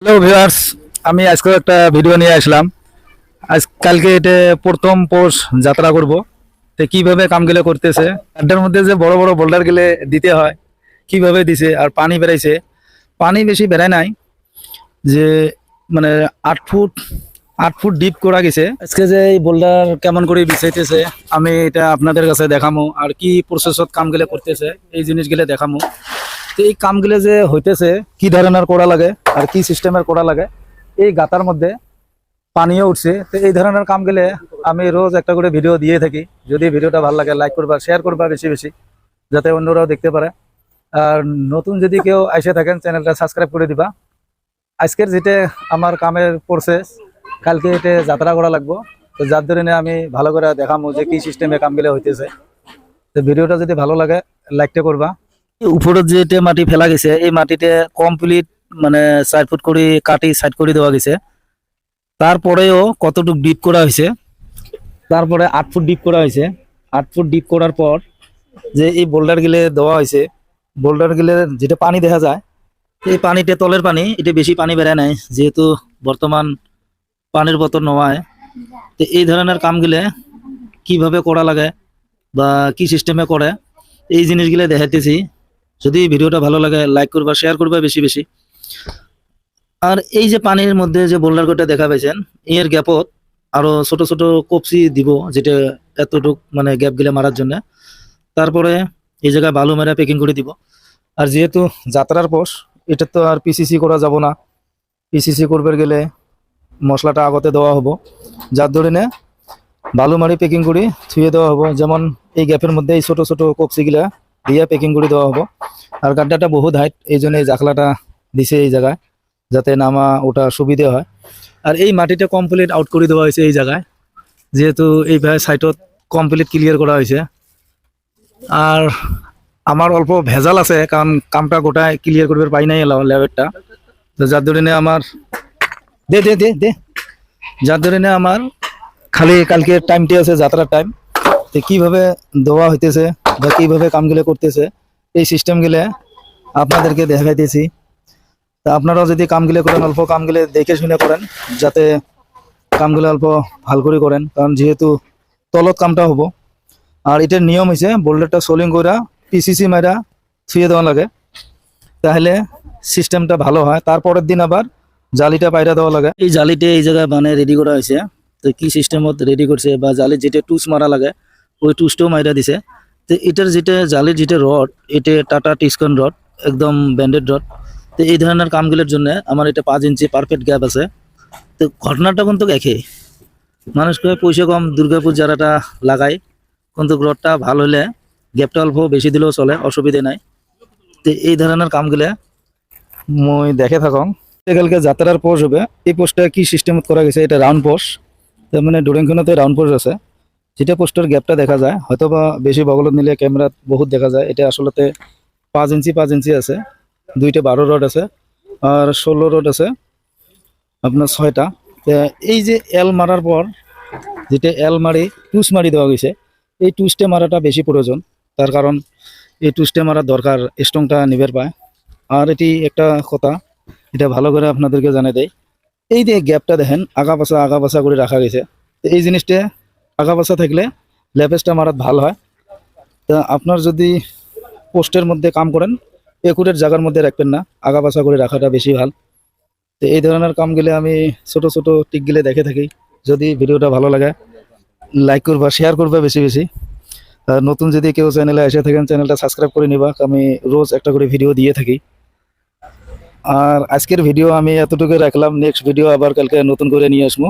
Hello viewers, আমি আজকে একটা ভিডিও নিয়ে আসলাম। কালকে এটা প্রথম পোষ যাত্রা করব। তো কিভাবে কামগুলো করতেছে, আড্ডার মধ্যে যে বড় বড় বোল্ডার গুলো দিতে হয় কিভাবে দিছে, আর পানি বেড়াইছে, পানি বেশি বেড়ায় নাই, যে মানে 8 ফুট 8 ফুট ডিপ করা গেছে। আজকে যে এই বোল্ডার কেমন করে বিছাইতেছে আমি এটা আপনাদের কাছে দেখামো, আর কি প্রসেসত কামগুলো করতেছে এই জিনিসগুলো দেখামো। তো এই কামগুলো যে হইতেছে কি ধরনের করা লাগে আর কি সিস্টেমের করা লাগে, এই গাতার মধ্যে পানিও উঠছে। তো এই ধরনের কাম গেলে আমি রোজ একটা করে ভিডিও দিয়ে থাকি। যদি ভিডিওটা ভালো লাগে লাইক করবা, শেয়ার করবা বেশি বেশি, যাতে অন্যরাও দেখতে পারে। আর নতুন যদি কেউ এসে থাকেন চ্যানেলটা সাবস্ক্রাইব করে দিবা। আজকের যেটা আমার কামের প্রসেস, কালকে এটা যাত্রা করা লাগবো। তো যার ধরে আমি ভালো করে দেখামো যে কি সিস্টেমে কামগুলো হইতেছে। তো ভিডিওটা যদি ভালো লাগে লাইকটা করবা। উপরে যে মাটি ফেলা গেছে এই মাটিতে কমপ্লিট মানে 4 ফুট করে কাটি সাইড করে দেওয়া গেছে। তারপরেও কতটুকু ডিপ করা হয়েছে, তারপরে 8 ফুট ডিপ করা হয়েছে। 8 ফুট ডিপ করার পর যে এই বোল্ডার গিলে দেওয়া হয়েছে, বোল্ডার গিলে যেটা পানি দেখা যায়, এই পানিতে তলের পানি এটা বেশি পানি বেড়ায় নাই, যেহেতু বর্তমান পানির বোতল নয়। তো এই ধরনের কামগুলো কিভাবে করা লাগে বা কি সিস্টেমে করে এই জিনিসগুলো দেখাইতেছি। যদি ভিডিওটা ভালো লাগে লাইক করবা, শেয়ার করবা বেশি বেশি। আর এই যে পানির মধ্যে যে বোল্ডার কোটা দেখা পাইছেন, এর গ্যাপত আরো ছোট ছোট কপসি দিব, যেটা এতটুক মানে গ্যাপ গিলে মারার জন্য। তারপরে এই জায়গায় বালু মেরা প্যাকিং করে দিব। আর যেহেতু যাত্রার পোষ, এটা তো আর পিসিসি করা যাব না। পিসিসি করবে গেলে মশলাটা আগতে দেওয়া হবো, যার ধরে বালু মারি প্যাকিং করে থুয়ে দেওয়া হবো। যেমন এই গ্যাপের মধ্যে এই ছোট ছোট কপসিগুলা দিয়ে প্যাকিং করে দেওয়া হবো। আর গাড্ডাটা বহুত হাইট, এই জন্য এই জাখলাটা দিছে এই জায়গায়, যাতে নামা ওটা সুবিধে হয়। আর এই মাটিটা কমপ্লিট আউট করে দেওয়া হয়েছে এই জায়গায়, যেহেতু এই সাইটত কমপ্লিট ক্লিয়ার করা হয়েছে। আর আমার অল্প ভেজাল আছে, কারণ কামটা গোটায় ক্লিয়ার করবে পাই নাই লেভেলটা। তো যার ধরে আমার দে দে দে দে যার ধরে আমার খালি কালকে টাইমটি আছে যাত্রার টাইম। তো কিভাবে দেওয়া হইতেছে বা কিভাবে কামগুলো করতেছে এই সিস্টেম গুলো আপনাদেরকে দেখাইতেছি। তা আপনারাও যদি কামগুলো করেন অল্প কামগুলো দেখে শুনে করেন, যাতে কামগুলো অল্প ভাল করে করেন, কারণ যেহেতু তলত কামটা হবো। আর এটার নিয়ম হয়েছে বোল্ডারটা সোলিং করে পিসিসি মারা ছুঁয়ে দেওয়া লাগে, তাহলে সিস্টেমটা ভালো হয়। তারপরের দিন আবার জালিটা পায়রা দেওয়া লাগে। এই জালিটা এই জায়গায় মানে রেডি করা হয়েছে। তো কি সিস্টেমত রেডি করছে বা জালির যেটা টুস মারা লাগে ওই টুসটাও মাইরা দিছে। তো এটার যেটা জালির যেটা রড, এটা টাটা টিসকন রড, একদম ব্যান্ডেড রড। তো এই ধরনের কামগুলোর জন্য আমার এটা 5 ইঞ্চি পারফেক্ট গ্যাপ আছে। তো ঘটনাটা কিন্তু একই, মানুষকে পয়সা কম দুর্গাপুর যারাটা লাগায়, কিন্তু রডটা ভালো হলে গ্যাপটা অল্প বেশি দিলেও চলে, অসুবিধা নাই। তো এই ধরনের কামগুলো মই দেখে থাকুন। কালকে যাত্রার পোষ হবে, এই পোস্টটা কি সিস্টেমত করা গেছে, এটা রাউন্ড পোস্ট। তার মানে ডোরেংখনতে রাউন্ড পোস্ট আছে, যেটা পোস্টের গ্যাপটা দেখা যায়, হয়তো বা বেশি বগলত নিলে ক্যামেরাত বহুত দেখা যায়। এটা আসলে 5 ইঞ্চি আছে, দুইটা 12 রড আছে, আর 16 রড আছে আপনার 6টা। এই যে এল মারার পর যেটা এল মারি টুস মারি দেওয়া গেছে, এই টুসটে মারাটা বেশি প্রয়োজন। তার কারণ এই টুসটে মারার দরকার, স্ট্রংটা নিবের পায়। আর এটি একটা কথা, এটা ভালো করে আপনাদেরকে জানিয়ে দেয়। এই যে গ্যাপটা দেখেন আগা পাশা করে রাখা গেছে, তো এই জিনিসটা আগা পাশা থাকলে ল্যাপেসটা মারাত ভালো হয়। তা আপনার যদি পোস্টের মধ্যে কাম করেন একুরের জায়গার মধ্যে রাখবেন না, আগা পাশা করে রাখাটা বেশি ভালো। তো এই ধরনের কামগুলো আমি ছোট ছোট টিকগুলো দেখে থাকি। যদি ভিডিওটা ভালো লাগে লাইক করবা, শেয়ার করবা বেশি বেশি। আর নতুন যদি কেউ চ্যানেলে এসে থাকেন চ্যানেলটা সাবস্ক্রাইব করে নিবা, আমি রোজ একটা করে ভিডিও দিয়ে থাকি। আর আজকের ভিডিও আমি এতটুকু রাখলাম, নেক্সট ভিডিও আবার কালকে নতুন করে নিয়ে আসবো।